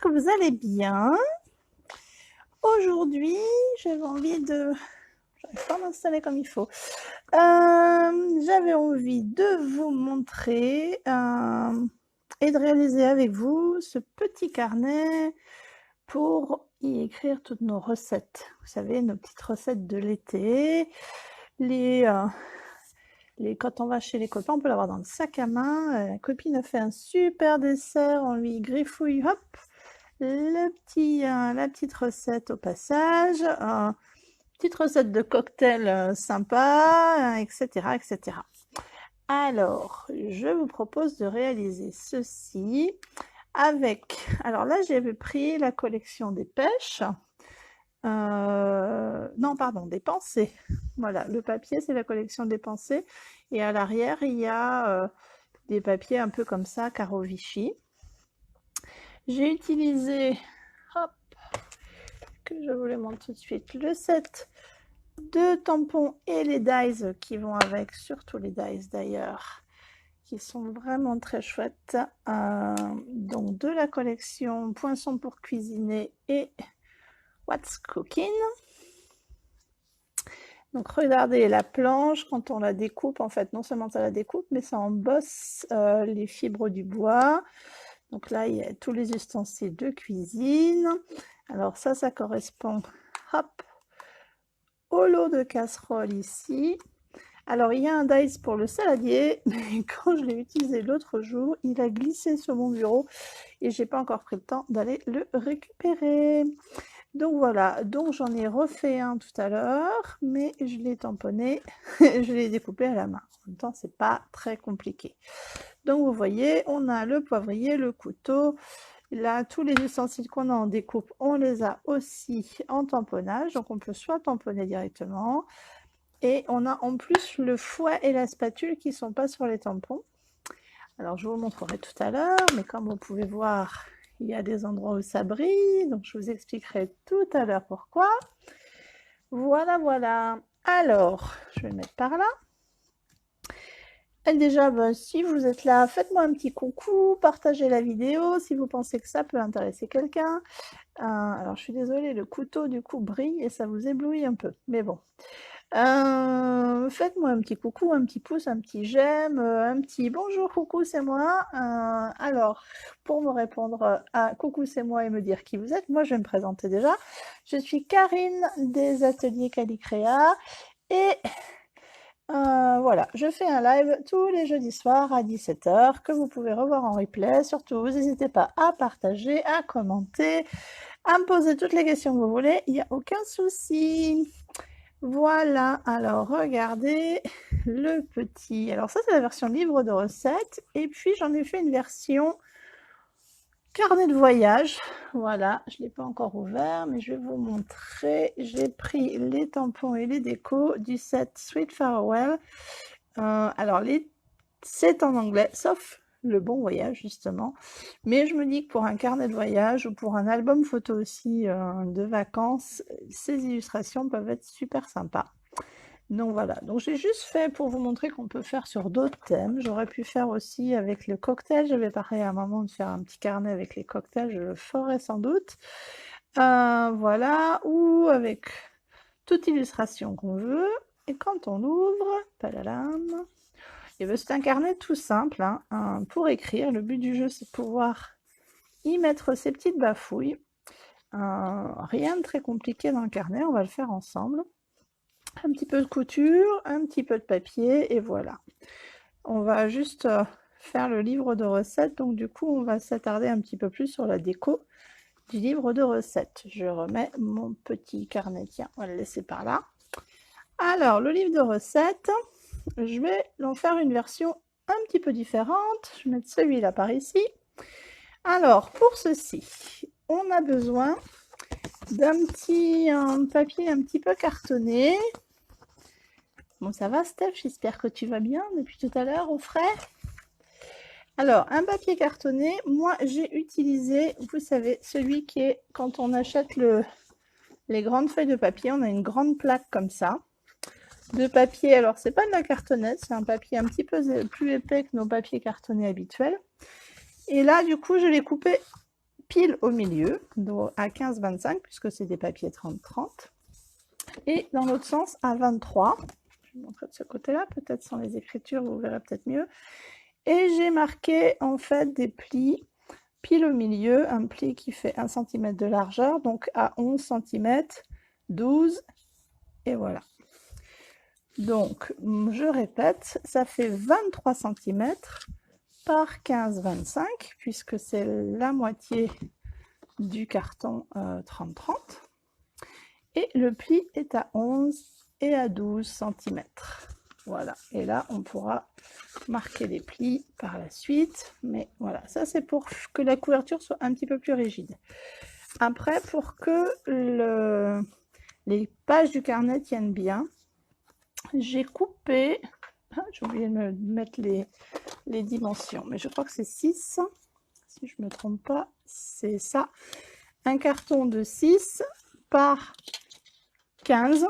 que vous allez bien. Aujourd'hui, j'avais envie de... J'arrive pas à m'installer comme il faut. J'avais envie de vous montrer et de réaliser avec vous ce petit carnet pour y écrire toutes nos recettes. Vous savez, nos petites recettes de l'été. Quand on va chez les copains, on peut l'avoir dans le sac à main. La copine a fait un super dessert, on lui griffouille, hop, la petite recette au passage, petite recette de cocktail sympa, etc., etc. Alors, je vous propose de réaliser ceci avec... Alors là, j'avais pris la collection des pêches. Non, pardon, des pensées. Voilà, le papier, c'est la collection des pensées. Et à l'arrière, il y a des papiers un peu comme ça, carreau Vichy. J'ai utilisé, hop, que je vous les montre tout de suite, le set de tampons et les dies qui vont avec, surtout les dies d'ailleurs, qui sont vraiment très chouettes. Donc de la collection Poinçons pour cuisiner et What's Cooking. Donc regardez la planche, quand on la découpe, en fait, non seulement ça la découpe, mais ça embosse les fibres du bois. Donc là, il y a tous les ustensiles de cuisine. Alors ça correspond, hop, au lot de casserole ici. Alors il y a un dice pour le saladier, mais quand je l'ai utilisé l'autre jour, il a glissé sur mon bureau et j'ai pas encore pris le temps d'aller le récupérer. Donc voilà, donc j'en ai refait un tout à l'heure, mais je l'ai tamponné, je l'ai découpé à la main. En même temps, c'est pas très compliqué. Donc vous voyez, on a le poivrier, le couteau. Là, tous les ustensiles qu'on a en découpe, on les a aussi en tamponnage. Donc on peut soit tamponner directement, et on a en plus le fouet et la spatule qui ne sont pas sur les tampons. Alors je vous montrerai tout à l'heure, mais comme vous pouvez voir, il y a des endroits où ça brille, donc je vous expliquerai tout à l'heure pourquoi. Voilà, voilà. Alors, je vais le mettre par là. Et déjà, si vous êtes là, faites-moi un petit coucou, partagez la vidéo si vous pensez que ça peut intéresser quelqu'un. Alors, je suis désolée, le couteau du coup brille et ça vous éblouit un peu, mais bon. Faites-moi un petit coucou, un petit pouce, un petit j'aime, un petit bonjour, coucou, c'est moi. Alors, pour me répondre à coucou, c'est moi et me dire qui vous êtes, moi je vais me présenter déjà. Je suis Karine des ateliers Calicréa et voilà, je fais un live tous les jeudis soirs à 17 h que vous pouvez revoir en replay. Surtout, n'hésitez pas à partager, à commenter, à me poser toutes les questions que vous voulez, il n'y a aucun souci. Voilà, alors regardez le petit... Alors ça, c'est la version livre de recettes. Et puis, j'en ai fait une version carnet de voyage. Voilà, je ne l'ai pas encore ouvert, mais je vais vous montrer. J'ai pris les tampons et les décos du set Sweet Farewell. Alors, c'est en anglais, sauf le bon voyage, justement. Mais je me dis que pour un carnet de voyage ou pour un album photo aussi de vacances, ces illustrations peuvent être super sympas. Donc voilà, donc j'ai juste fait pour vous montrer qu'on peut faire sur d'autres thèmes. J'aurais pu faire aussi avec le cocktail. J'avais parlé à un moment de faire un petit carnet avec les cocktails, je le ferai sans doute. Voilà, ou avec toute illustration qu'on veut. Et quand on l'ouvre, palalam, et bien c'est un carnet tout simple pour écrire. Le but du jeu, c'est de pouvoir y mettre ces petites bafouilles. Rien de très compliqué dans le carnet, on va le faire ensemble. Un petit peu de couture, un petit peu de papier, et voilà. On va juste faire le livre de recettes, donc du coup, on va s'attarder un petit peu plus sur la déco du livre de recettes. Je remets mon petit carnet, tiens, on va le laisser par là. Alors, le livre de recettes, je vais en faire une version un petit peu différente. Je vais mettre celui-là par ici. Alors, pour ceci, on a besoin d'un petit papier un petit peu cartonné. Bon, ça va, Steph? J'espère que tu vas bien depuis tout à l'heure, au frais. Alors, un papier cartonné, moi, j'ai utilisé, vous savez, celui qui est, quand on achète les grandes feuilles de papier, on a une grande plaque comme ça, de papier. Alors, c'est pas de la cartonnette, c'est un papier un petit peu plus épais que nos papiers cartonnés habituels. Et là, du coup, je l'ai coupé pile au milieu, donc à 15-25, puisque c'est des papiers 30-30. Et dans l'autre sens, à 23. Je vais vous montrer de ce côté-là, peut-être sans les écritures, vous verrez peut-être mieux. Et j'ai marqué en fait des plis pile au milieu, un pli qui fait 1 cm de largeur, donc à 11 cm, 12, et voilà. Donc, je répète, ça fait 23 cm par 15-25, puisque c'est la moitié du carton 30-30. Et le pli est à 11 et à 12 cm. Voilà, et là, on pourra marquer les plis par la suite. Mais voilà, ça c'est pour que la couverture soit un petit peu plus rigide. Après, pour que les pages du carnet tiennent bien, j'ai coupé... Ah, j'ai oublié de me mettre les dimensions, mais je crois que c'est 6. Si je ne me trompe pas, c'est ça. Un carton de 6 par 15.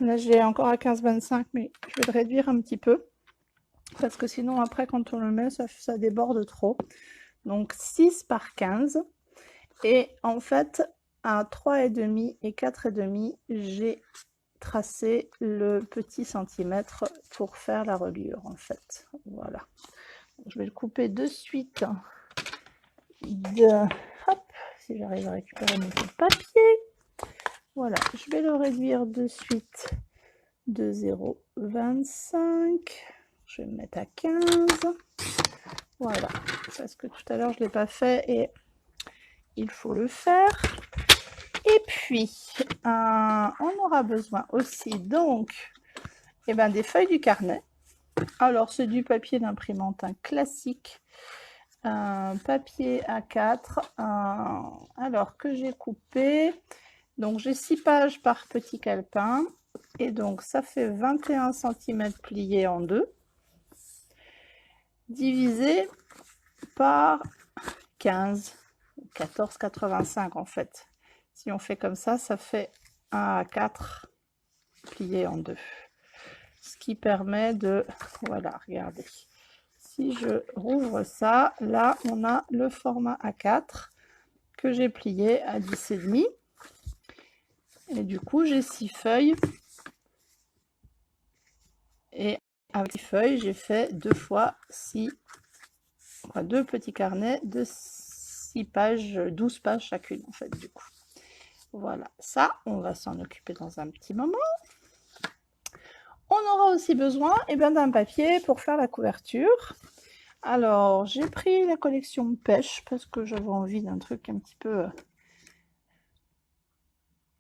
Là, j'ai encore à 15-25, mais je vais le réduire un petit peu. Parce que sinon, après, quand on le met, ça déborde trop. Donc, 6 par 15. Et en fait, à 3,5 et 4,5, j'ai tracé le petit centimètre pour faire la reliure, en fait. Voilà. Je vais le couper de suite. Hop, si j'arrive à récupérer mon papier. Voilà, je vais le réduire de suite de 0,25. Je vais me mettre à 15. Voilà, parce que tout à l'heure, je ne l'ai pas fait et il faut le faire. Et puis, on aura besoin aussi, donc, des feuilles du carnet. Alors, c'est du papier d'imprimante, un classique. Un papier A4, alors que j'ai coupé. Donc, j'ai 6 pages par petit calepin. Et donc, ça fait 21 cm plié en deux, divisé par 15, 14,85 en fait. Si on fait comme ça, ça fait 1 A4 plié en deux. Ce qui permet de... Voilà, regardez. Si je rouvre ça, là, on a le format A4 que j'ai plié à 10,5. Et du coup, j'ai 6 feuilles. Et avec 6 feuilles, j'ai fait 2 fois 6, enfin, 2 petits carnets de 6 pages, 12 pages chacune, en fait, du coup. Voilà, ça, on va s'en occuper dans un petit moment. On aura aussi besoin d'un papier pour faire la couverture. Alors, j'ai pris la collection Pêche parce que j'avais envie d'un truc un petit peu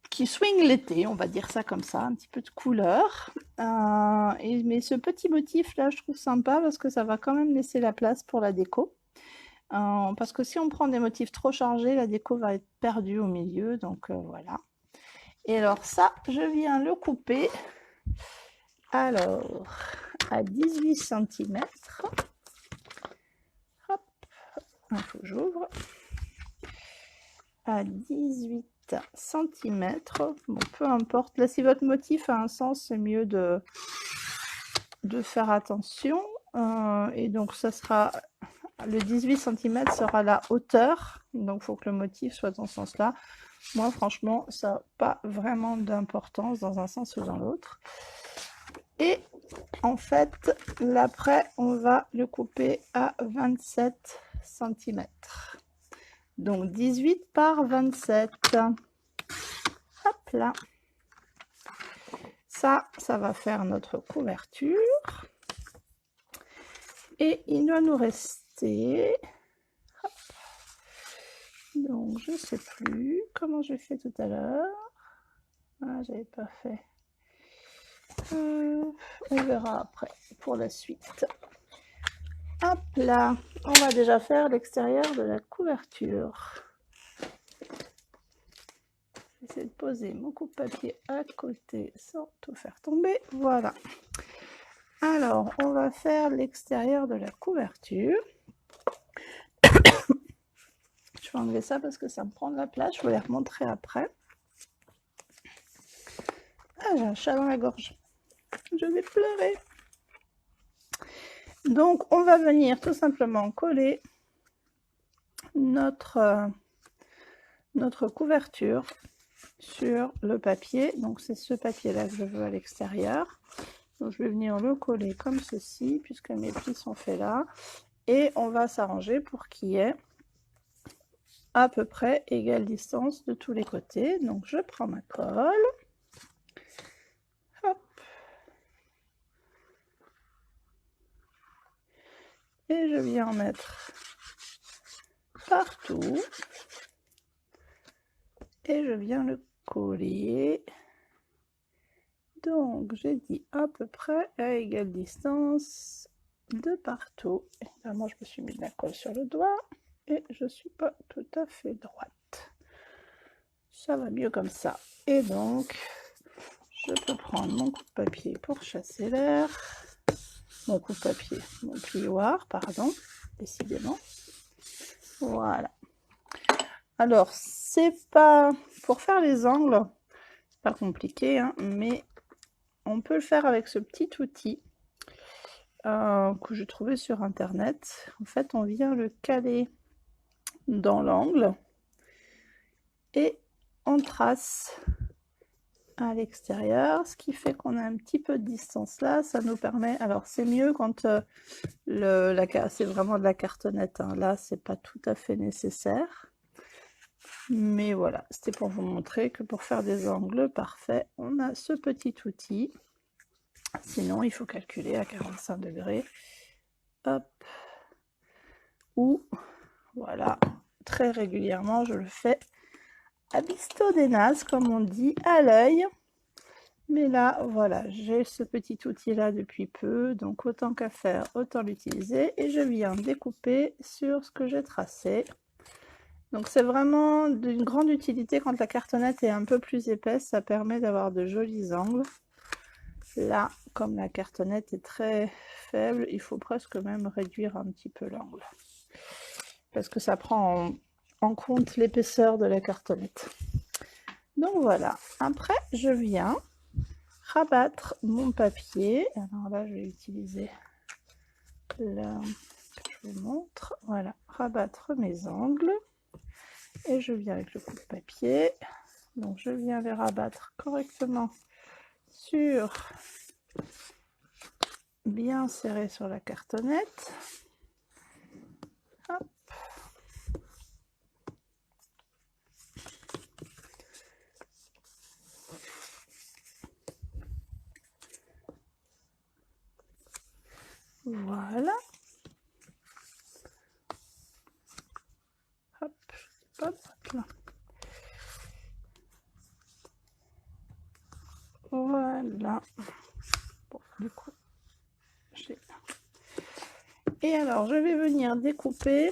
qui swing l'été, on va dire ça comme ça, un petit peu de couleur. Mais ce petit motif là, je trouve sympa parce que ça va quand même laisser la place pour la déco. Parce que si on prend des motifs trop chargés, la déco va être perdue au milieu, donc voilà. Et alors ça, je viens le couper. Alors, à 18 cm. Hop, il faut que j'ouvre. À 18 cm. Bon, peu importe. Là, si votre motif a un sens, c'est mieux de faire attention. Et donc, ça sera... Le 18 cm sera la hauteur. Donc, il faut que le motif soit dans ce sens-là. Moi, franchement, ça n'a pas vraiment d'importance dans un sens ou dans l'autre. Et en fait, l'après, on va le couper à 27 cm. Donc 18 par 27. Hop là. Ça va faire notre couverture. Et il doit nous rester... Hop. Donc je ne sais plus comment j'ai fait tout à l'heure. Ah, j'avais pas fait. On verra après pour la suite. Hop là, on va déjà faire l'extérieur de la couverture. J'essaie de poser mon coupe-papier à côté sans tout faire tomber. Voilà. Alors, on va faire l'extérieur de la couverture. Je vais enlever ça parce que ça me prend de la place. Je vais les remontrer après. Ah, j'ai un chat dans la gorge. Je vais pleurer. Donc, on va venir tout simplement coller notre couverture sur le papier. Donc c'est ce papier là que je veux à l'extérieur. Donc je vais venir le coller comme ceci puisque mes plis sont faits là, et on va s'arranger pour qu'il y ait à peu près égale distance de tous les côtés. Donc je prends ma colle, hop, et je viens en mettre partout et je viens le coller. Donc j'ai dit à peu près à égale distance de partout. Et là, moi je me suis mis de la colle sur le doigt et je suis pas tout à fait droite. Ça va mieux comme ça. Et donc je peux prendre mon coupe-papier pour chasser l'air. Mon coupe-papier, mon plioir, pardon, décidément. Voilà. Alors, c'est pas... Pour faire les angles, c'est pas compliqué, hein, mais on peut le faire avec ce petit outil que j'ai trouvé sur internet. En fait, on vient le caler dans l'angle et on trace à l'extérieur, ce qui fait qu'on a un petit peu de distance là. Ça nous permet, alors c'est mieux quand c'est vraiment de la cartonnette, hein. Là c'est pas tout à fait nécessaire, mais voilà, c'était pour vous montrer que pour faire des angles parfaits on a ce petit outil. Sinon il faut calculer à 45 degrés, hop, ou voilà, très régulièrement je le fais à bisto des nazes, comme on dit, à l'œil. Mais là, voilà, j'ai ce petit outil là depuis peu, donc autant qu'à faire, autant l'utiliser. Et je viens découper sur ce que j'ai tracé. Donc c'est vraiment d'une grande utilité quand la cartonnette est un peu plus épaisse, ça permet d'avoir de jolis angles. Là, comme la cartonnette est très faible, il faut presque même réduire un petit peu l'angle, parce que ça prend en compte l'épaisseur de la cartonnette. Donc voilà, après je viens rabattre mon papier. Alors là je vais utiliser là je vous montre, voilà, rabattre mes angles, et je viens avec le coupe-papier, donc je viens les rabattre correctement sur, bien serré sur la cartonnette. Hop. Voilà. Hop, hop, là. Voilà. Bon, du coup, j'ai... Et alors, je vais venir découper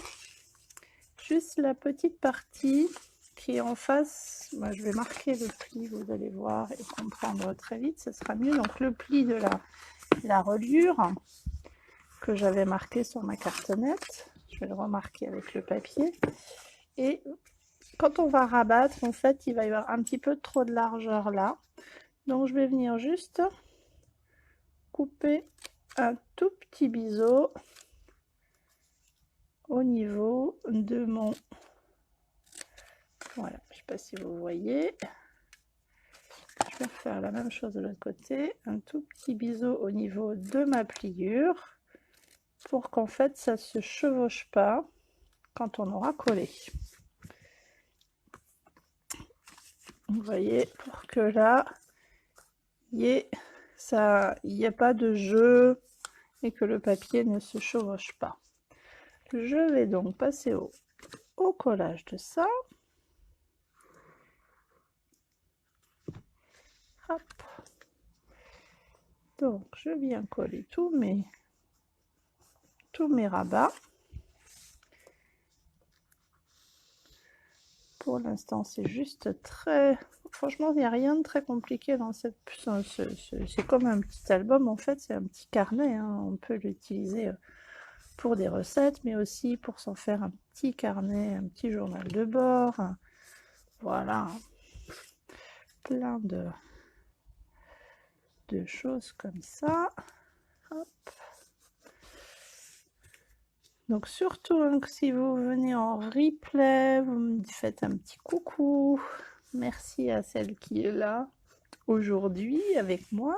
juste la petite partie qui est en face. Moi, je vais marquer le pli, vous allez voir et comprendre très vite, ce sera mieux. Donc, le pli de la reliure que j'avais marqué sur ma cartonnette, je vais le remarquer avec le papier. Et quand on va rabattre, en fait, il va y avoir un petit peu trop de largeur là. Donc, je vais venir juste couper un tout petit biseau au niveau de mon... Voilà, je ne sais pas si vous voyez. Je vais faire la même chose de l'autre côté. Un tout petit biseau au niveau de ma pliure pour qu'en fait, ça ne se chevauche pas quand on aura collé. Vous voyez, pour que là, il n'y ait pas de jeu et que le papier ne se chevauche pas. Je vais donc passer au collage de ça. Hop. Donc je viens coller tous mes rabats. Pour l'instant c'est juste très... Franchement il n'y a rien de très compliqué dans cette... C'est comme un petit album en fait, c'est un petit carnet, hein. On peut l'utiliser pour des recettes, mais aussi pour s'en faire un petit carnet, un petit journal de bord. Voilà, plein de choses comme ça. Hop. Donc surtout hein, si vous venez en replay, vous me faites un petit coucou. Merci à celle qui est là aujourd'hui avec moi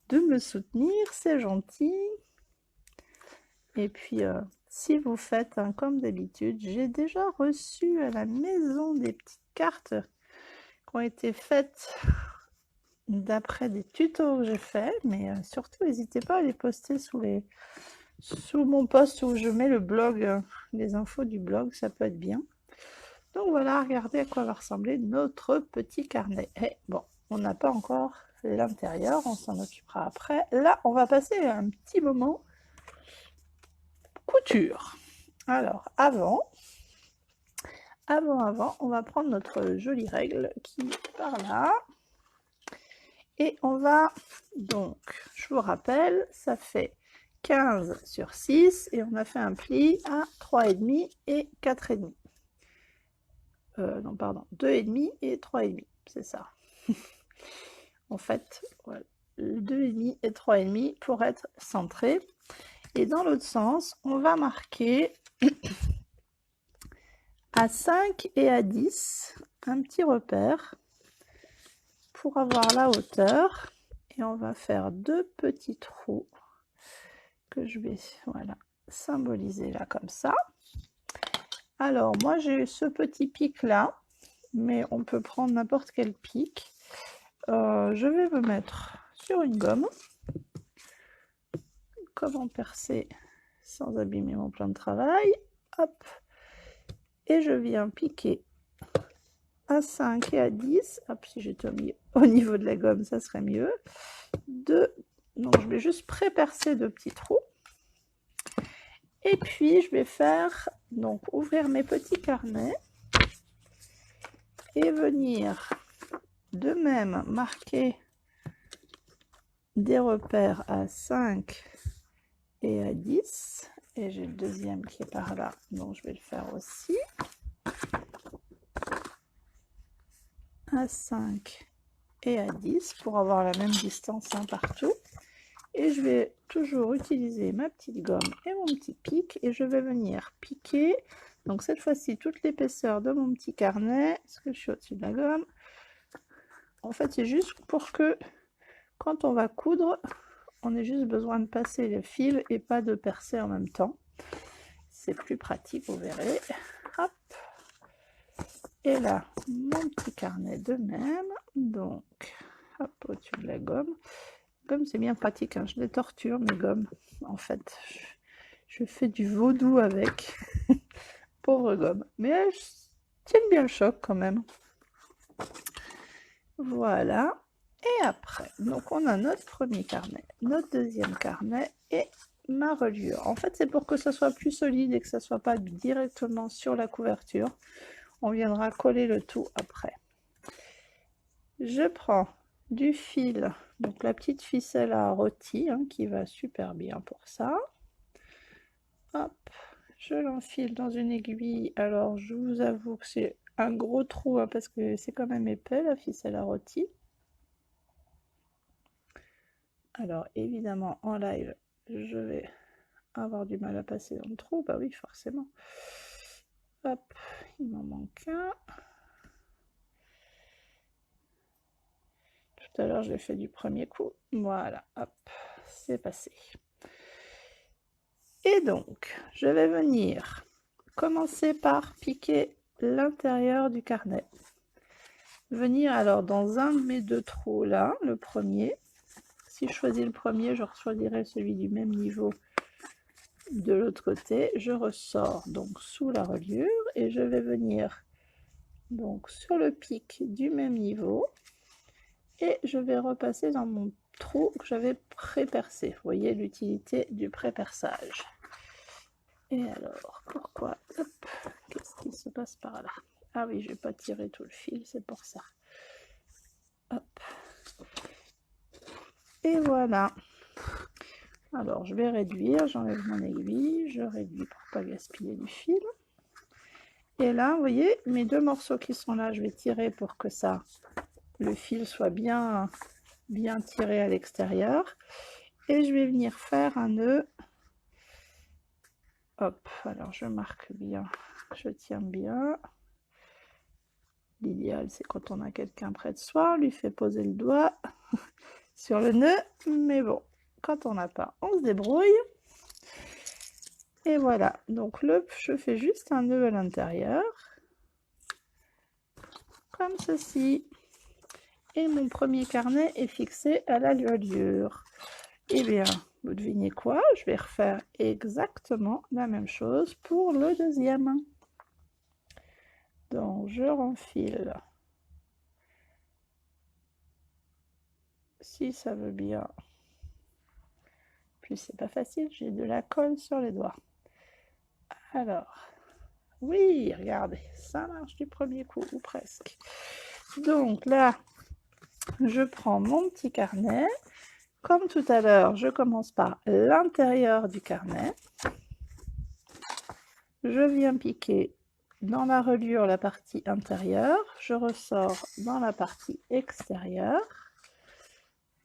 de me soutenir, c'est gentil. Et puis si vous faites comme d'habitude, j'ai déjà reçu à la maison des petites cartes qui ont été faites d'après des tutos que j'ai fait, mais surtout n'hésitez pas à les poster sous mon post où je mets le blog, les infos du blog, ça peut être bien. Donc voilà, regardez à quoi va ressembler notre petit carnet. Et bon, on n'a pas encore l'intérieur, on s'en occupera après. Là, on va passer un petit moment couture. Alors, avant, on va prendre notre jolie règle qui est par là. Et on va, donc, je vous rappelle, ça fait 15 sur 6 et on a fait un pli à 3,5 et 4,5. Non, pardon, 2,5 et 3,5, c'est ça. En fait, voilà, 2,5 et 3,5 pour être centré. Et dans l'autre sens, on va marquer à 5 et à 10 un petit repère pour avoir la hauteur. Et on va faire 2 petits trous que je vais voilà, symboliser là comme ça. Alors moi j'ai ce petit pic là, mais on peut prendre n'importe quel pic. Je vais me mettre sur une gomme. Comment percer sans abîmer mon plan de travail. Hop. Et je viens piquer à 5 et à 10. Hop, si j'étais au niveau de la gomme, ça serait mieux. Donc je vais juste pré-percer 2 petits trous. Et puis je vais faire, donc ouvrir mes petits carnets et venir de même marquer des repères à 5 et à 10. Et j'ai le deuxième qui est par là, donc je vais le faire aussi. À 5 et à 10 pour avoir la même distance partout. Et je vais toujours utiliser ma petite gomme et mon petit pic et je vais venir piquer. Donc cette fois-ci, toute l'épaisseur de mon petit carnet, parce que je suis au-dessus de la gomme. En fait, c'est juste pour que quand on va coudre, on ait juste besoin de passer le fil et pas de percer en même temps. C'est plus pratique, vous verrez. Hop. Et là, mon petit carnet de même. Donc, hop, au-dessus de la gomme. Gomme, c'est bien pratique, hein. Je les torture, mes gommes. En fait, je fais du vaudou avec. Pauvre gomme. Mais elles tiennent bien le choc quand même. Voilà. Et après, donc on a notre premier carnet, notre deuxième carnet et ma reliure. En fait, c'est pour que ça soit plus solide et que ça ne soit pas directement sur la couverture. On viendra coller le tout après. Je prends du fil, donc la petite ficelle à rôti, hein, qui va super bien pour ça. Hop, je l'enfile dans une aiguille. Alors, je vous avoue que c'est un gros trou, hein, parce que c'est quand même épais, la ficelle à rôti. Alors, évidemment, en live, je vais avoir du mal à passer dans le trou. Bah oui, forcément. Hop, il m'en manque un. Tout à l'heure, je l'ai fait du premier coup. Voilà, hop, c'est passé. Et donc, je vais venir commencer par piquer l'intérieur du carnet. Venir alors dans un de mes 2 trous là, le premier. Si je choisis le premier, je choisirai celui du même niveau de l'autre côté. Je ressors donc sous la reliure et je vais venir donc sur le pic du même niveau et je vais repasser dans mon trou que j'avais pré-percé. Vous voyez l'utilité du pré-perçage. Et alors, pourquoi? Qu'est-ce qui se passe par là? Ah oui, je vais pas tirer tout le fil, c'est pour ça. Hop. Et voilà. Alors, je vais réduire, j'enlève mon aiguille, je réduis pour pas gaspiller du fil. Et là, vous voyez, mes 2 morceaux qui sont là, je vais tirer pour que ça, le fil soit bien tiré à l'extérieur. Et je vais venir faire un nœud hop, alors je marque bien, je tiens bien. L'idéal, c'est quand on a quelqu'un près de soi, on lui fait poser le doigt sur le nœud, mais bon, quand on n'a pas, on se débrouille. Et voilà, donc je fais juste un nœud à l'intérieur, comme ceci. Et mon premier carnet est fixé à la reliure. Eh bien, vous devinez quoi? Je vais refaire exactement la même chose pour le deuxième. Donc, je renfile, si ça veut bien. Puis c'est pas facile, j'ai de la colle sur les doigts. Alors, oui, regardez, ça marche du premier coup, ou presque. Donc là, je prends mon petit carnet. Comme tout à l'heure, je commence par l'intérieur du carnet. Je viens piquer dans la reliure la partie intérieure. Je ressors dans la partie extérieure.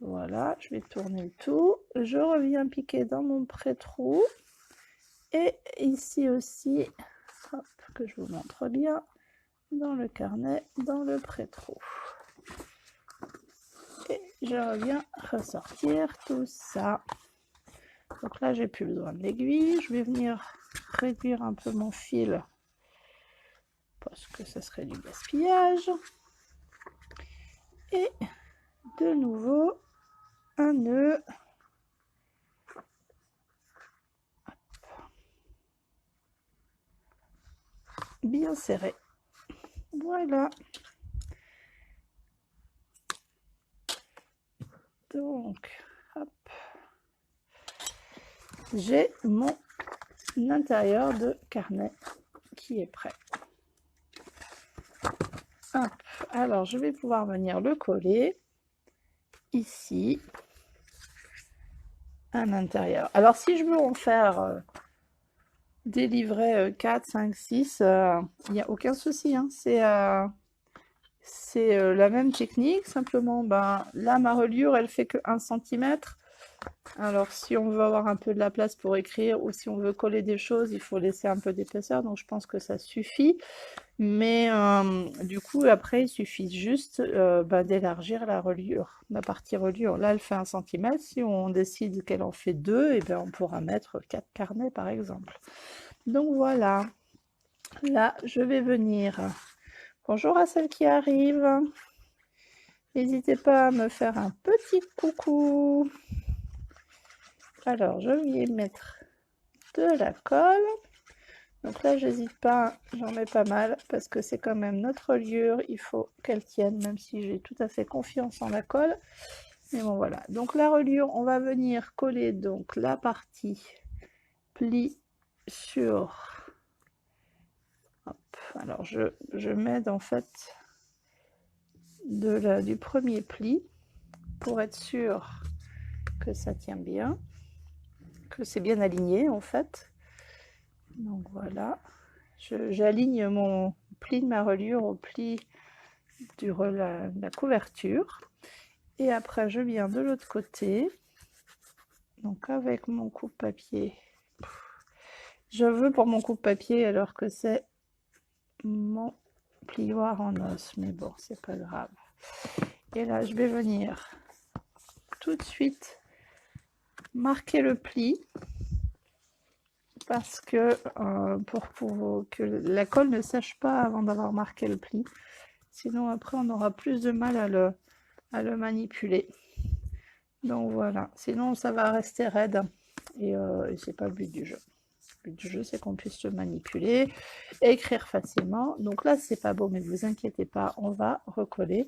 Voilà, je vais tourner le tout. Je reviens piquer dans mon pré-trou. Et ici aussi, hop, que je vous montre bien, dans le carnet, dans le pré-trou. Et je reviens ressortir tout ça. Donc là, j'ai plus besoin de l'aiguille. Je vais venir réduire un peu mon fil parce que ça serait du gaspillage. Et de nouveau, un nœud. Bien serré. Voilà. Donc, hop. J'ai mon intérieur de carnet qui est prêt. Hop. Alors, je vais pouvoir venir le coller ici à l'intérieur. Alors, si je veux en faire des livrets 4, 5, 6, il n'y a aucun souci. Hein. C'est la même technique, simplement, ben, là, ma reliure, elle fait que 1 cm. Alors, si on veut avoir un peu de la place pour écrire ou si on veut coller des choses, il faut laisser un peu d'épaisseur. Donc, je pense que ça suffit. Mais du coup, après, il suffit juste d'élargir la reliure, la partie reliure. Là, elle fait 1 cm. Si on décide qu'elle en fait 2, et bien, on pourra mettre 4 carnets, par exemple. Donc, voilà. Là, je vais venir. Bonjour à celles qui arrivent. N'hésitez pas à me faire un petit coucou. Alors, je vais mettre de la colle. Donc là, j'hésite pas, j'en mets pas mal parce que c'est quand même notre reliure. Il faut qu'elle tienne, même si j'ai tout à fait confiance en la colle. Mais bon, voilà. Donc la reliure, on va venir coller donc la partie pli sur... Hop. Alors, je m'aide en fait du premier pli pour être sûr que ça tient bien, que c'est bien aligné en fait. Donc voilà, j'aligne mon pli de ma reliure au pli de la couverture. Et après, je viens de l'autre côté. Donc avec mon coupe-papier. Je veux pour mon coupe-papier alors que c'est mon plioir en os. Mais bon, c'est pas grave. Et là, je vais venir tout de suite marquer le pli. Parce que pour que la colle ne sèche pas avant d'avoir marqué le pli. Sinon après on aura plus de mal à le manipuler. Donc voilà, sinon ça va rester raide et c'est pas le but du jeu. Le but du jeu c'est qu'on puisse le manipuler, écrire facilement. Donc là c'est pas beau mais vous inquiétez pas, on va recoller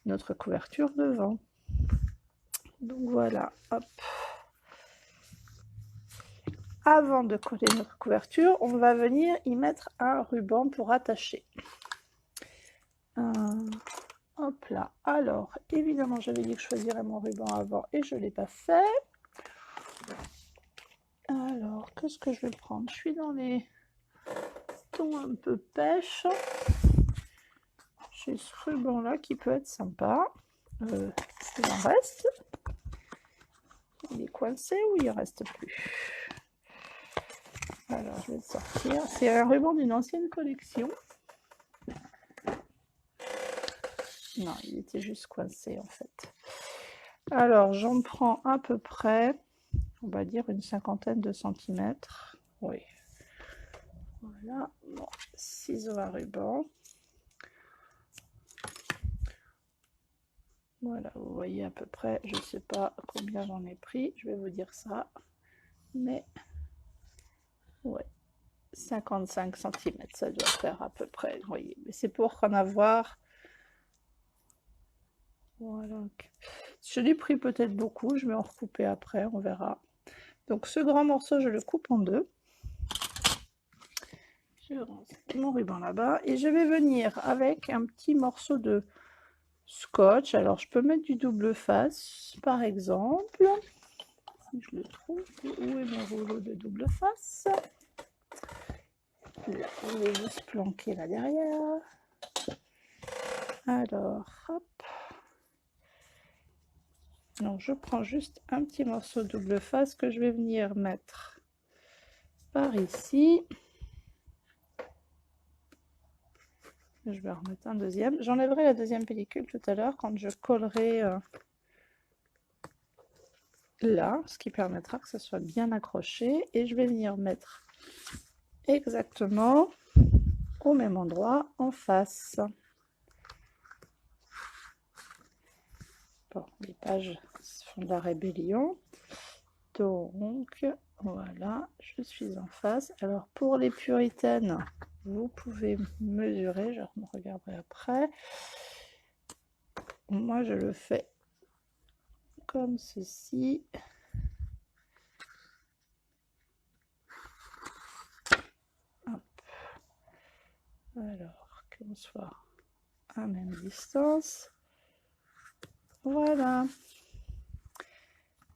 notre couverture devant. Donc voilà, hop. Avant de coller notre couverture, on va venir y mettre un ruban pour attacher. Hop là. Alors, évidemment, j'avais dit que je choisirais mon ruban avant et je ne l'ai pas fait. Alors, qu'est-ce que je vais prendre? Je suis dans les tons un peu pêche. J'ai ce ruban-là qui peut être sympa. Il en reste. Il est coincé ou il ne reste plus? Alors, je vais le sortir. C'est un ruban d'une ancienne collection. Non, il était juste coincé en fait. Alors, j'en prends à peu près, on va dire une 50aine de centimètres. Oui. Voilà. Bon, ciseaux à ruban. Voilà, vous voyez à peu près, je ne sais pas combien j'en ai pris, je vais vous dire ça. Mais, ouais, 55 cm, ça doit faire à peu près, vous voyez. Mais c'est pour en avoir... Voilà. Je l'ai pris peut-être beaucoup, je vais en recouper après, on verra. Donc ce grand morceau, je le coupe en deux. Je range mon ruban là-bas et je vais venir avec un petit morceau de scotch. Alors je peux mettre du double face par exemple. Si je le trouve, où est mon rouleau de double face? Là, je vais juste planquer là derrière. Alors, hop. Donc je prends juste un petit morceau de double face que je vais venir mettre par ici. Je vais remettre un deuxième. J'enlèverai la deuxième pellicule tout à l'heure quand je collerai là, ce qui permettra que ça soit bien accroché. Et je vais venir mettre exactement au même endroit en face. Bon, les pages font de la rébellion. Donc, voilà, je suis en face. Alors, pour les puritaines, vous pouvez mesurer, je me regarderai après. Moi, je le fais comme ceci. Hop. Alors, qu'on soit à même distance. Voilà.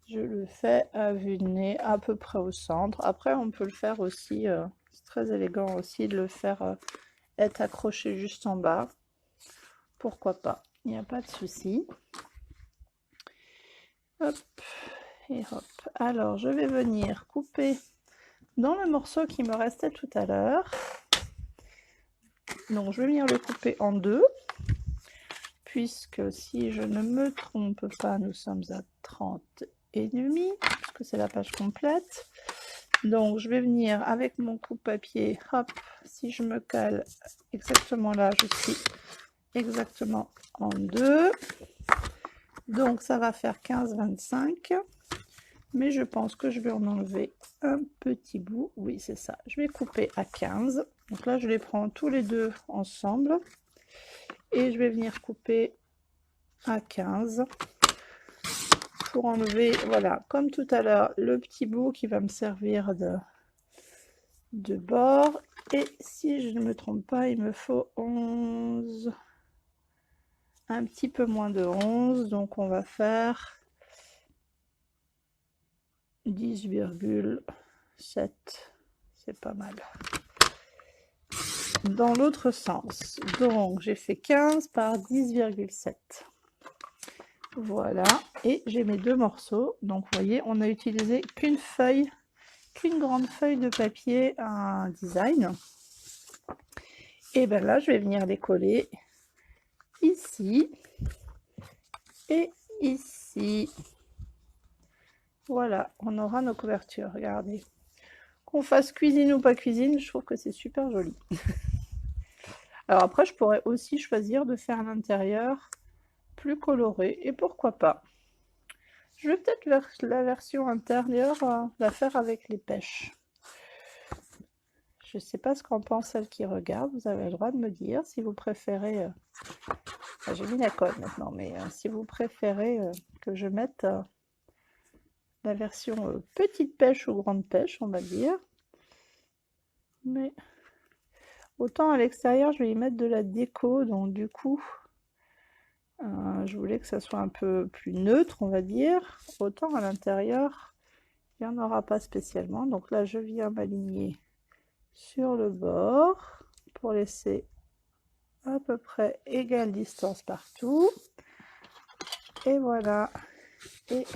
Je le fais à vue de nez, à peu près au centre. Après, on peut le faire aussi, c'est très élégant aussi de le faire être accroché juste en bas. Pourquoi pas, il n'y a pas de souci. Hop, et hop. Alors, je vais venir couper dans le morceau qui me restait tout à l'heure. Donc, je vais venir le couper en deux. Puisque si je ne me trompe pas, nous sommes à 30,5, puisque c'est la page complète. Donc je vais venir avec mon coupe-papier, hop, si je me cale exactement là, je suis exactement en deux. Donc ça va faire 15-25, mais je pense que je vais en enlever un petit bout. Oui, c'est ça. Je vais couper à 15. Donc là, je les prends tous les deux ensemble. Et je vais venir couper à 15 pour enlever, voilà, comme tout à l'heure, le petit bout qui va me servir de bord. Et si je ne me trompe pas, il me faut 11, un petit peu moins de 11, donc on va faire 10,7, c'est pas mal. Dans l'autre sens, donc j'ai fait 15 par 10,7. Voilà, et j'ai mes deux morceaux. Donc vous voyez, on a utilisé qu'une grande feuille de papier à design. Et bien là, je vais venir les coller ici et ici. Voilà, on aura nos couvertures. Regardez. Qu'on fasse cuisine ou pas cuisine, je trouve que c'est super joli. Alors après, je pourrais aussi choisir de faire l'intérieur plus coloré. Et pourquoi pas. Je vais peut-être la version intérieure la faire avec les pêches. Je ne sais pas ce qu'en pense celle qui regarde. Vous avez le droit de me dire si vous préférez... Enfin, j'ai mis la colle maintenant, mais si vous préférez que je mette la version petite pêche ou grande pêche, on va dire. Mais autant à l'extérieur, je vais y mettre de la déco, donc du coup, je voulais que ça soit un peu plus neutre, on va dire. Autant à l'intérieur, il n'y en aura pas spécialement. Donc là, je viens m'aligner sur le bord pour laisser à peu près égale distance partout. Et voilà. Et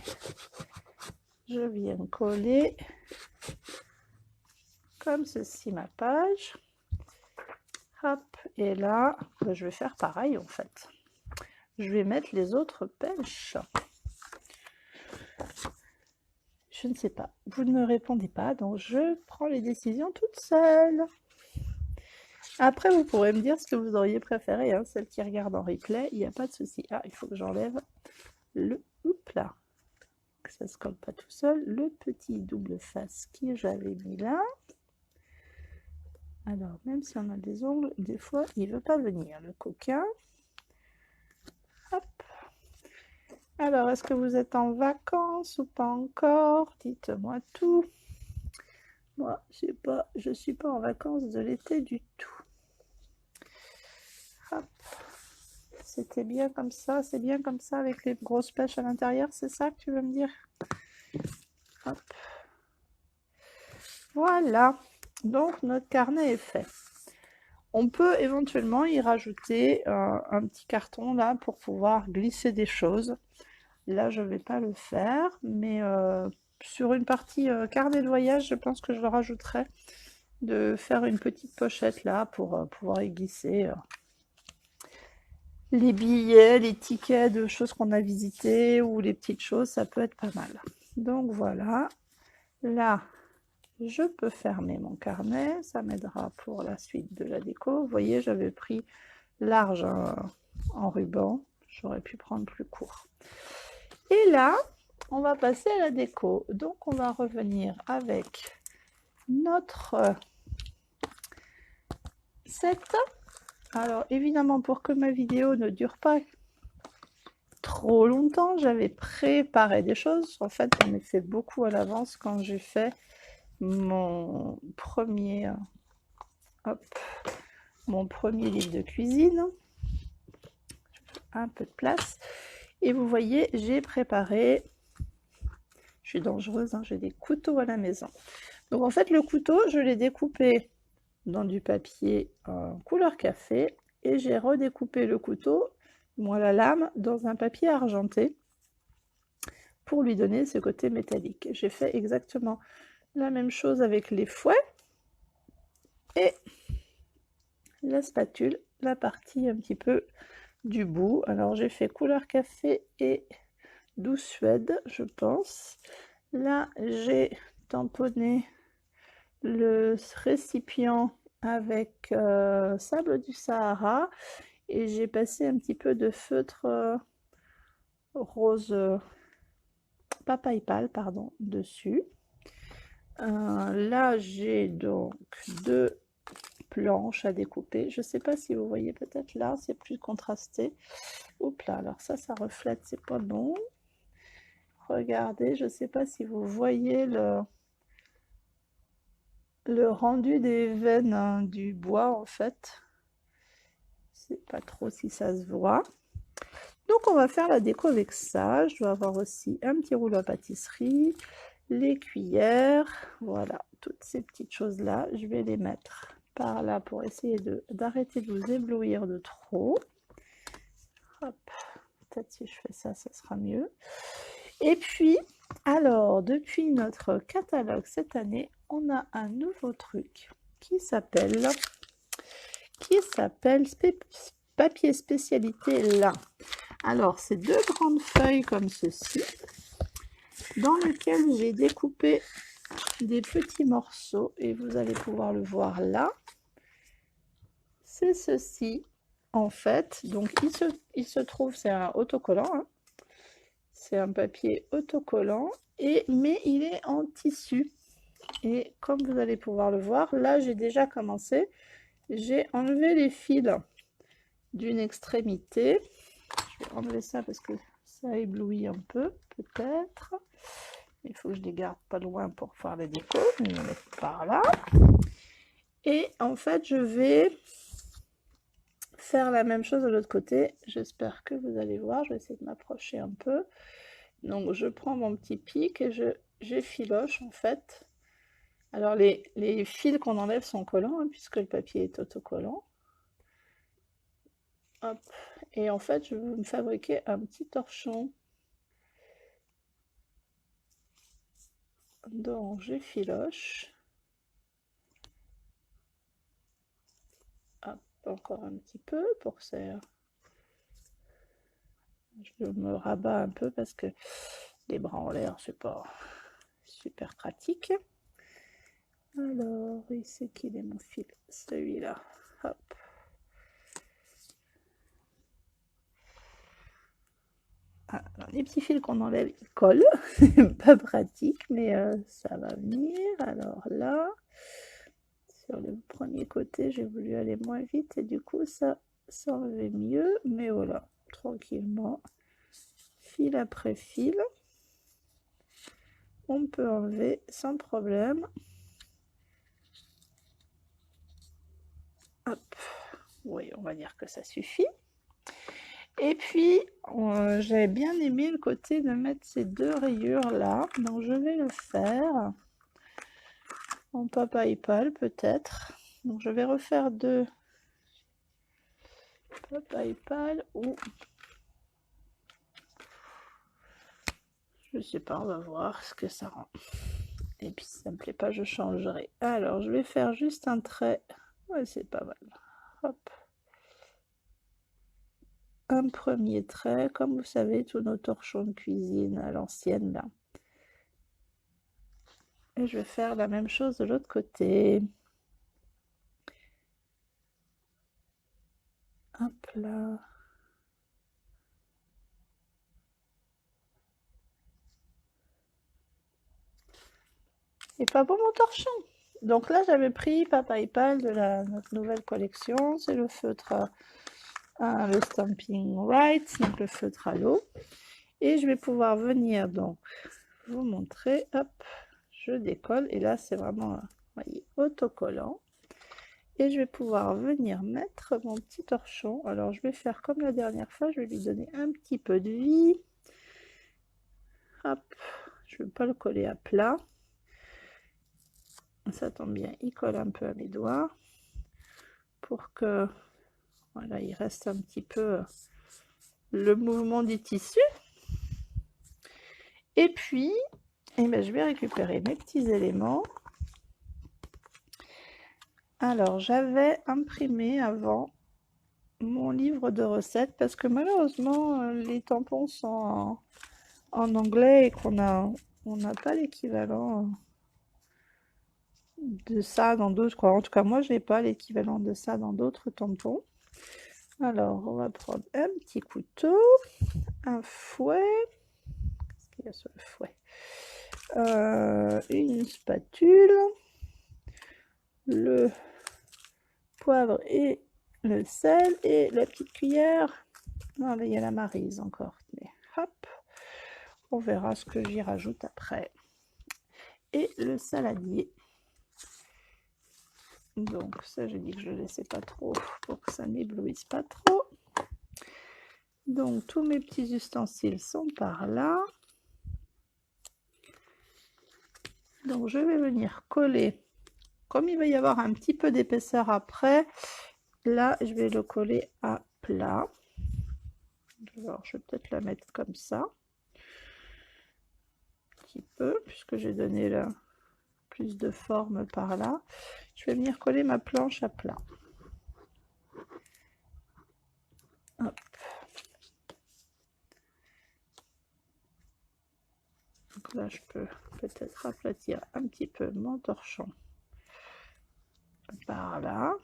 je viens coller comme ceci ma page. Hop, et là, je vais faire pareil en fait. Je vais mettre les autres pêches. Je ne sais pas, vous ne me répondez pas, donc je prends les décisions toute seule. Après, vous pourrez me dire ce que vous auriez préféré, hein, celle qui regarde en replay, il n'y a pas de souci. Ah, il faut que j'enlève le... Oups là, que ça se colle pas tout seul. Le petit double face que j'avais mis là. Alors, même si on a des ongles, des fois, il ne veut pas venir, le coquin. Hop. Alors, est-ce que vous êtes en vacances ou pas encore? Dites-moi tout. Moi, je ne suis pas en vacances de l'été du tout. Hop. C'était bien comme ça, c'est bien comme ça avec les grosses pêches à l'intérieur, c'est ça que tu veux me dire? Hop. Voilà, donc notre carnet est fait. On peut éventuellement y rajouter un petit carton là pour pouvoir glisser des choses. Là, je ne vais pas le faire, mais sur une partie carnet de voyage, je pense que je le rajouterai. De faire une petite pochette là pour pouvoir y glisser les billets, les tickets de choses qu'on a visitées ou les petites choses, ça peut être pas mal. Donc voilà, là, je peux fermer mon carnet, ça m'aidera pour la suite de la déco. Vous voyez, j'avais pris large en ruban, j'aurais pu prendre plus court. Et là, on va passer à la déco. Donc on va revenir avec notre set. Alors évidemment, pour que ma vidéo ne dure pas trop longtemps, j'avais préparé des choses. En fait, j'en ai fait beaucoup à l'avance quand j'ai fait mon premier livre de cuisine. Un peu de place. Et vous voyez, j'ai préparé, je suis dangereuse, hein, j'ai des couteaux à la maison. Donc en fait, le couteau, je l'ai découpé dans du papier couleur café et j'ai redécoupé le couteau, moi la lame, dans un papier argenté pour lui donner ce côté métallique. J'ai fait exactement la même chose avec les fouets et la spatule, la partie un petit peu du bout. Alors j'ai fait couleur café et douce Suède, je pense. Là, j'ai tamponné le récipient avec sable du Sahara et j'ai passé un petit peu de feutre rose papaye pâle, pardon, dessus. Là, j'ai donc deux planches à découper. Je ne sais pas si vous voyez, peut-être là, c'est plus contrasté. Oups là, alors ça reflète, c'est pas bon. Regardez, je ne sais pas si vous voyez le rendu des veines du bois en fait. Je ne sais pas trop si ça se voit. Donc on va faire la déco avec ça. Je dois avoir aussi un petit rouleau à pâtisserie, les cuillères, voilà, toutes ces petites choses là, je vais les mettre par là pour essayer d'arrêter de vous éblouir de trop. Hop, peut-être si je fais ça, ça sera mieux. Et puis, alors, depuis notre catalogue cette année, on a un nouveau truc qui s'appelle papier spécialité lin. Alors, c'est deux grandes feuilles comme ceci, dans lesquelles j'ai découpé des petits morceaux, et vous allez pouvoir le voir là. C'est ceci, en fait. Donc, il se trouve, c'est un autocollant, hein. C'est un papier autocollant, mais il est en tissu. Et comme vous allez pouvoir le voir, là, j'ai déjà commencé. J'ai enlevé les fils d'une extrémité. Je vais enlever ça parce que ça éblouit un peu, peut-être. Il faut que je les garde pas loin pour faire les décos. Je vais les mettre par là. Et en fait, je vais faire la même chose de l'autre côté. J'espère que vous allez voir. Je vais essayer de m'approcher un peu. Donc, je prends mon petit pic et j'effiloche en fait. Alors, les fils qu'on enlève sont collants, hein, puisque le papier est autocollant. Hop. Et en fait, je vais me fabriquer un petit torchon. Donc, j'effiloche. encore un petit peu pour ça. Je me rabats un peu parce que les bras en l'air, c'est pas super pratique. Alors, ici qu'il est mon fil, celui-là. Hop. Ah, les petits fils qu'on enlève, ils collent. Pas pratique, mais ça va venir. Alors là, sur le premier côté, j'ai voulu aller moins vite et du coup, ça s'enlevait mieux. Mais voilà, tranquillement, fil après fil, on peut enlever sans problème. Hop, oui, on va dire que ça suffit. Et puis, j'avais bien aimé le côté de mettre ces deux rayures là, donc je vais le faire en papa-épale peut-être. Donc je vais refaire deux papa-épale ou je sais pas, on va voir ce que ça rend. Et puis si ça me plaît pas, je changerai. Alors je vais faire juste un trait. Ouais, c'est pas mal. Hop. Un premier trait, comme vous savez, tous nos torchons de cuisine à l'ancienne là. Et je vais faire la même chose de l'autre côté. Hop là. Et pas pour mon torchon. Donc là, j'avais pris papa-épale de notre nouvelle collection. C'est le feutre, le Stampin' Right, donc le feutre à l'eau. Et je vais pouvoir venir donc vous montrer. Hop, je décolle. Et là, c'est vraiment, voyez, autocollant. Et je vais pouvoir venir mettre mon petit torchon. Alors, je vais faire comme la dernière fois. Je vais lui donner un petit peu de vie. Hop, je ne vais pas le coller à plat. Ça tombe bien, il colle un peu à mes doigts pour que voilà, il reste un petit peu le mouvement du tissu. Et puis, eh ben, je vais récupérer mes petits éléments. Alors, j'avais imprimé avant mon livre de recettes parce que malheureusement, les tampons sont en anglais et qu'on on n'a pas l'équivalent de ça dans d'autres. En tout cas, moi, je n'ai pas l'équivalent de ça dans d'autres tampons. Alors, on va prendre un petit couteau, un fouet. Qu'est-ce qu'il y a sur le fouet? Une spatule, le poivre et le sel et la petite cuillère. Non, là, il y a la maryse encore. Mais hop, on verra ce que j'y rajoute après. Et le saladier. Donc ça, j'ai dit que je ne le laissais pas trop pour que ça n'éblouisse pas trop. Donc tous mes petits ustensiles sont par là. Donc je vais venir coller. Comme il va y avoir un petit peu d'épaisseur après, là je vais le coller à plat. Alors je vais peut-être la mettre comme ça. Un petit peu, puisque j'ai donné là plus de forme par là. Je vais venir coller ma planche à plat. Hop. Donc là, je peux peut-être aplatir un petit peu mon torchon par là.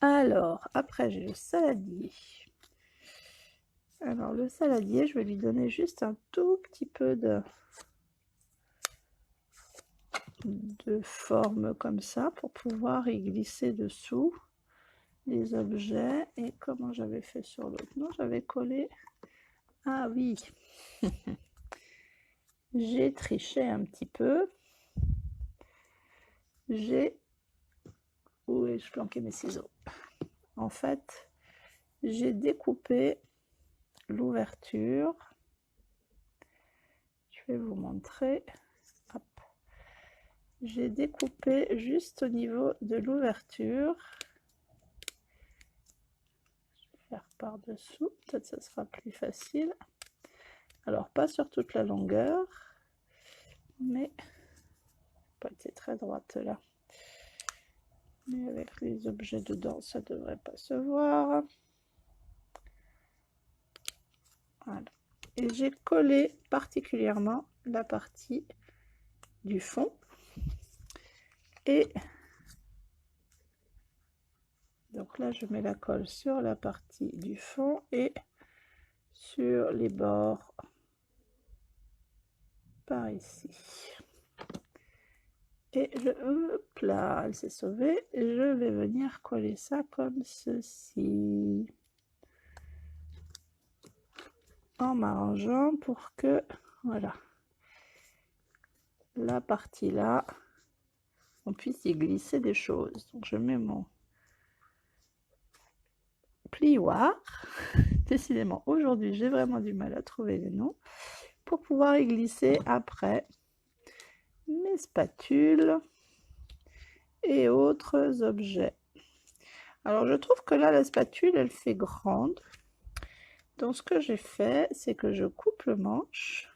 Alors, après, j'ai le saladier. Alors, le saladier, je vais lui donner juste un tout petit peu de forme comme ça pour pouvoir y glisser dessous les objets. Et comment j'avais fait sur l'autre? Non, j'avais collé. Ah oui, j'ai triché un petit peu. Où ai-je planqué mes ciseaux? En fait, j'ai découpé l'ouverture. Je vais vous montrer. J'ai découpé juste au niveau de l'ouverture. Je vais faire par-dessous, peut-être ça sera plus facile. Alors pas sur toute la longueur, mais pas être très droite là. Mais avec les objets dedans, ça devrait pas se voir. Voilà. Et j'ai collé particulièrement la partie du fond. Et donc là, je mets la colle sur la partie du fond et sur les bords par ici. Et hop là, elle s'est sauvée. Je vais venir coller ça comme ceci. En m'arrangeant pour que, voilà, la partie là, on puisse y glisser des choses. Donc je mets mon plioir. Décidément, aujourd'hui, j'ai vraiment du mal à trouver les noms pour pouvoir y glisser après mes spatules et autres objets. Alors, je trouve que là, la spatule, elle fait grande. Donc, ce que j'ai fait, c'est que je coupe le manche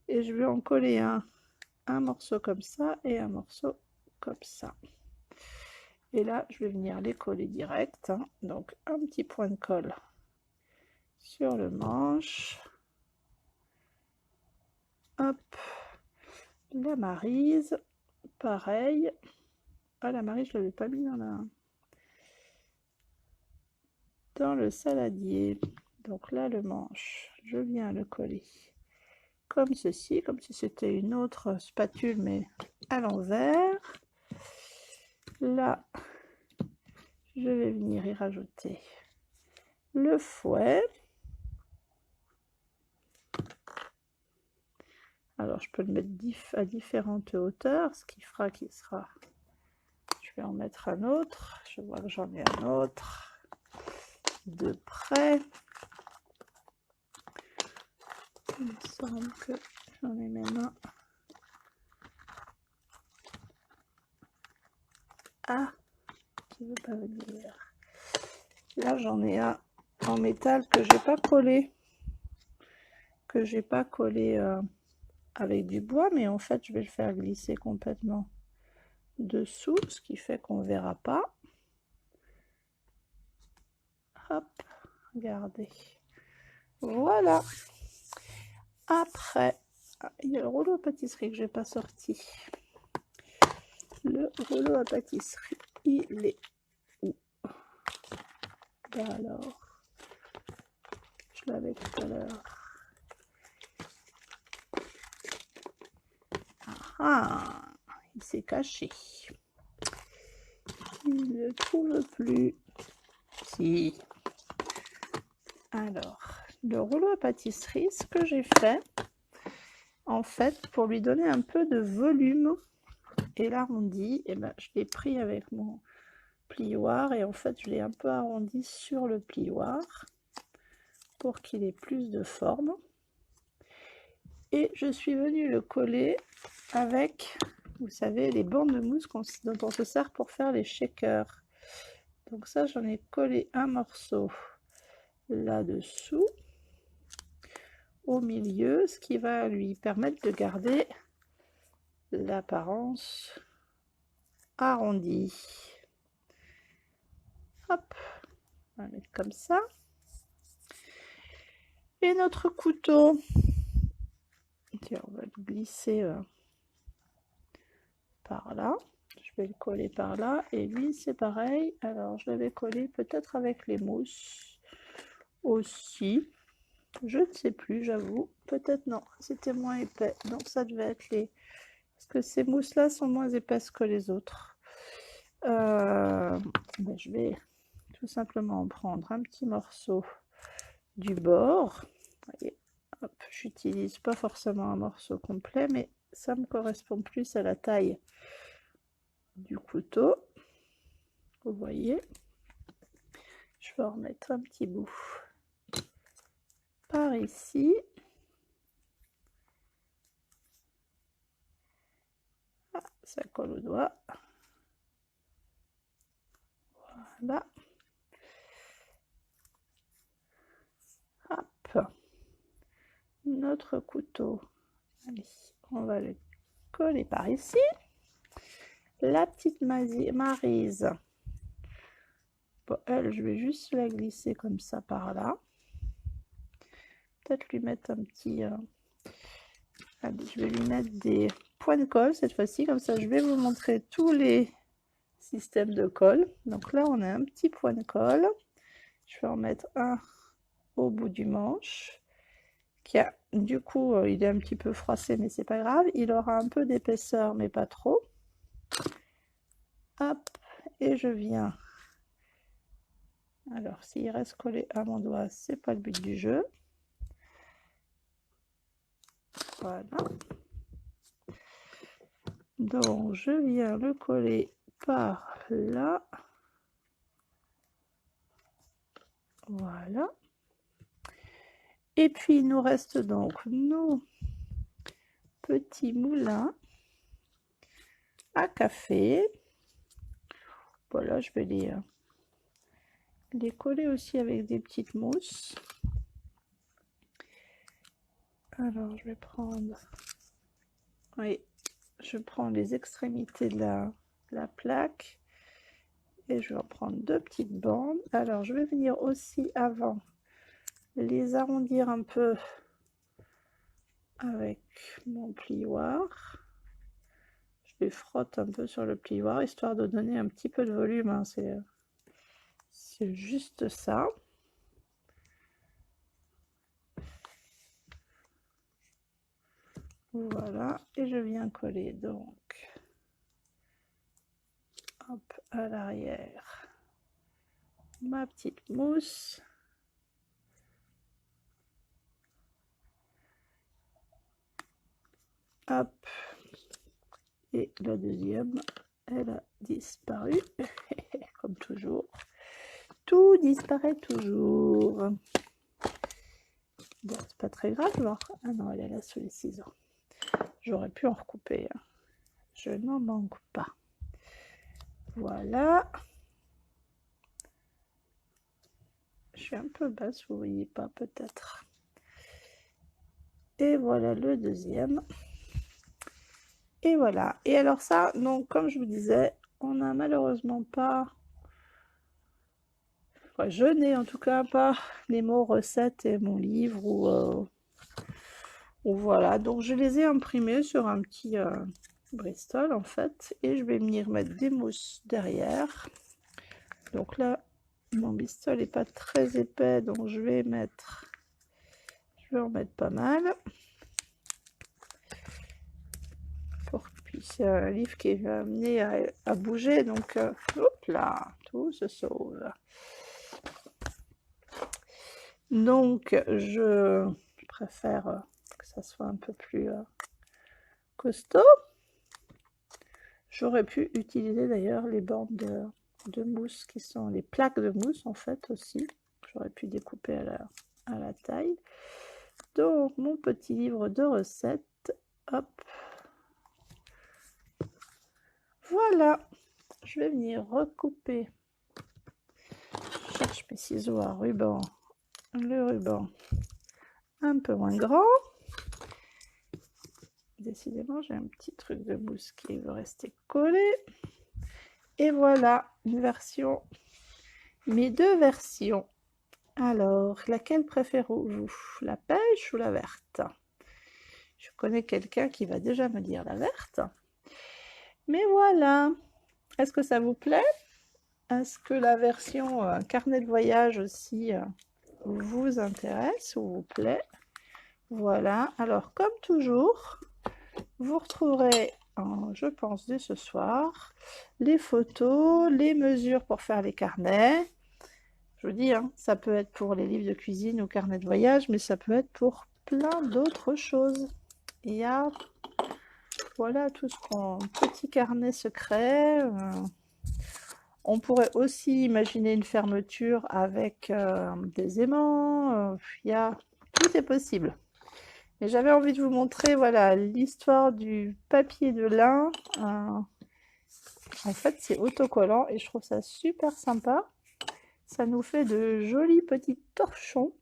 et je vais en coller un morceau comme ça et un morceau comme ça. Et là, je vais venir les coller direct. Hein. Donc, un petit point de colle sur le manche. Hop. La maryse, pareil. Ah, la maryse, je ne l'avais pas mis dans le saladier. Donc là, le manche, je viens le coller comme ceci, comme si c'était une autre spatule, mais à l'envers. Là, je vais venir y rajouter le fouet. Alors, je peux le mettre à différentes hauteurs, ce qui fera qu'il sera... Je vais en mettre un autre. Je vois que j'en ai un autre de près. Il me semble que j'en ai même un. Ah, qui ne veut pas venir. Là, j'en ai un en métal que j'ai pas collé. Avec du bois, mais en fait, je vais le faire glisser complètement dessous, ce qui fait qu'on ne verra pas. Hop, regardez. Voilà. Après, il y a le rouleau à pâtisserie que je n'ai pas sorti. Le rouleau à pâtisserie, il est où? Alors, je l'avais tout à l'heure. Ah, il s'est caché. Il ne le trouve plus. Si. Alors, le rouleau à pâtisserie, ce que j'ai fait, en fait, pour lui donner un peu de volume et l'arrondi, et ben, je l'ai pris avec mon plioir et en fait, je l'ai un peu arrondi sur le plioir pour qu'il ait plus de forme. Et je suis venue le coller avec, vous savez, les bandes de mousse dont on se sert pour faire les shakers. Donc ça, j'en ai collé un morceau là-dessous, au milieu, ce qui va lui permettre de garder l'apparence arrondie. Hop, on va mettre comme ça. Et notre couteau, tiens, on va le glisser par là. Je vais le coller par là. Et lui, c'est pareil. Alors, je l'avais collé peut-être avec les mousses aussi. Je ne sais plus, j'avoue. Peut-être non, c'était moins épais. Donc, ça devait être les... Parce que ces mousses-là sont moins épaisses que les autres. Je vais tout simplement prendre un petit morceau du bord. Vous voyez, hop, j'utilise pas forcément un morceau complet, mais ça me correspond plus à la taille du couteau. Vous voyez, je vais en remettre un petit bout par ici. Ah, ça colle au doigt. Voilà. Hop. Notre couteau. Allez, on va le coller par ici. La petite Maryse, bon, elle, je vais juste la glisser comme ça par là. Peut-être lui mettre un petit... allez, je vais lui mettre des points de colle cette fois-ci, comme ça je vais vous montrer tous les systèmes de colle. Donc là, on a un petit point de colle. Je vais en mettre un au bout du manche, qui a, du coup, il est un petit peu froissé, mais c'est pas grave. Il aura un peu d'épaisseur, mais pas trop. Hop, et je viens. Alors, s'il reste collé à mon doigt, c'est pas le but du jeu. Voilà. Donc, je viens le coller par là. Voilà. Et puis, il nous reste donc nos petits moulins à café. Voilà, je vais les coller aussi avec des petites mousses. Alors, je vais prendre... Oui, je prends les extrémités de la plaque. Et je vais en prendre deux petites bandes. Alors, je vais venir aussi avant les arrondir un peu avec mon plioir. Je les frotte un peu sur le plioir, histoire de donner un petit peu de volume, hein. C'est juste ça. Voilà, et je viens coller donc hop, à l'arrière ma petite mousse. Hop, et la deuxième, elle a disparu, comme toujours. Tout disparaît toujours. Bon, c'est pas très grave, alors. Ah non, elle est là sous les ciseaux. J'aurais pu en recouper, hein. Je n'en manque pas. Voilà. Je suis un peu basse, vous voyez pas peut-être. Et voilà le deuxième. Et voilà. Et alors ça, donc comme je vous disais, on n'a malheureusement pas... Enfin, je n'ai en tout cas pas les mots recettes et mon livre ou voilà. Donc je les ai imprimés sur un petit Bristol en fait. Et je vais venir mettre des mousses derrière. Donc là, mon Bristol n'est pas très épais, donc je vais en mettre pas mal. Puis c'est un livre qui est amené à bouger, donc hop là, tout se sauve. Donc je préfère que ça soit un peu plus costaud. J'aurais pu utiliser d'ailleurs les bandes de mousse qui sont les plaques de mousse en fait aussi. J'aurais pu découper à la taille. Donc mon petit livre de recettes, hop. Voilà, je vais venir recouper. Je cherche mes ciseaux à ruban. Le ruban un peu moins grand. Décidément, j'ai un petit truc de mousse qui veut rester collé. Et voilà, une version, mes deux versions. Alors, laquelle préférez-vous? La pêche ou la verte? Je connais quelqu'un qui va déjà me dire la verte. Mais voilà, est-ce que ça vous plaît? Est-ce que la version carnet de voyage aussi vous intéresse ou vous plaît? Voilà, alors comme toujours, vous retrouverez, je pense dès ce soir, les photos, les mesures pour faire les carnets. Je vous dis, hein, ça peut être pour les livres de cuisine ou carnet de voyage, mais ça peut être pour plein d'autres choses. Il y a, voilà, tout ce qu'on... Petit carnet secret. On pourrait aussi imaginer une fermeture avec des aimants. Tout est possible. Mais j'avais envie de vous montrer, voilà, l'histoire du papier de lin. En fait, c'est autocollant et je trouve ça super sympa. Ça nous fait de jolis petits torchons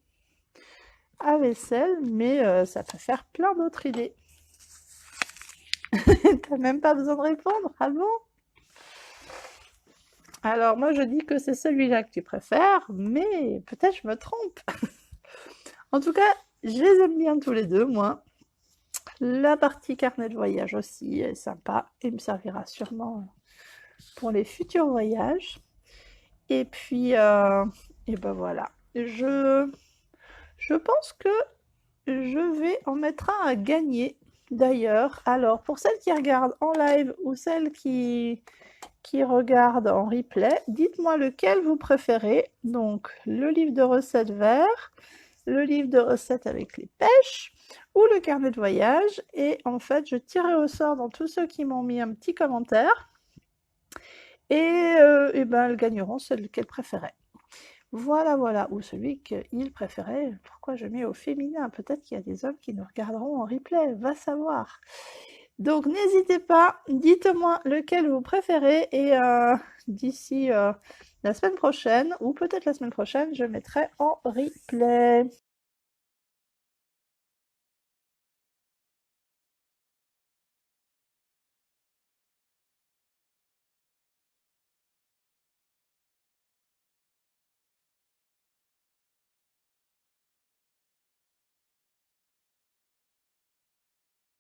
à vaisselle, mais ça peut faire plein d'autres idées. T'as même pas besoin de répondre, ah bon? Alors moi je dis que c'est celui-là que tu préfères, mais peut-être je me trompe. En tout cas, je les aime bien tous les deux, moi. La partie carnet de voyage aussi est sympa et me servira sûrement pour les futurs voyages. Et puis, et ben voilà. Je pense que je vais en mettre un à gagner d'ailleurs. Alors, pour celles qui regardent en live ou celles qui regardent en replay, dites-moi lequel vous préférez. Donc, le livre de recettes vert, le livre de recettes avec les pêches ou le carnet de voyage. Et en fait, je tirerai au sort dans tous ceux qui m'ont mis un petit commentaire. Et ben, elles gagneront celle qu'elles préféraient. Voilà, voilà, ou celui qu'ils préféraient. Pourquoi je mets au féminin? Peut-être qu'il y a des hommes qui nous regarderont en replay, va savoir. Donc n'hésitez pas, dites-moi lequel vous préférez et d'ici la semaine prochaine, ou peut-être la semaine prochaine, je mettrai en replay.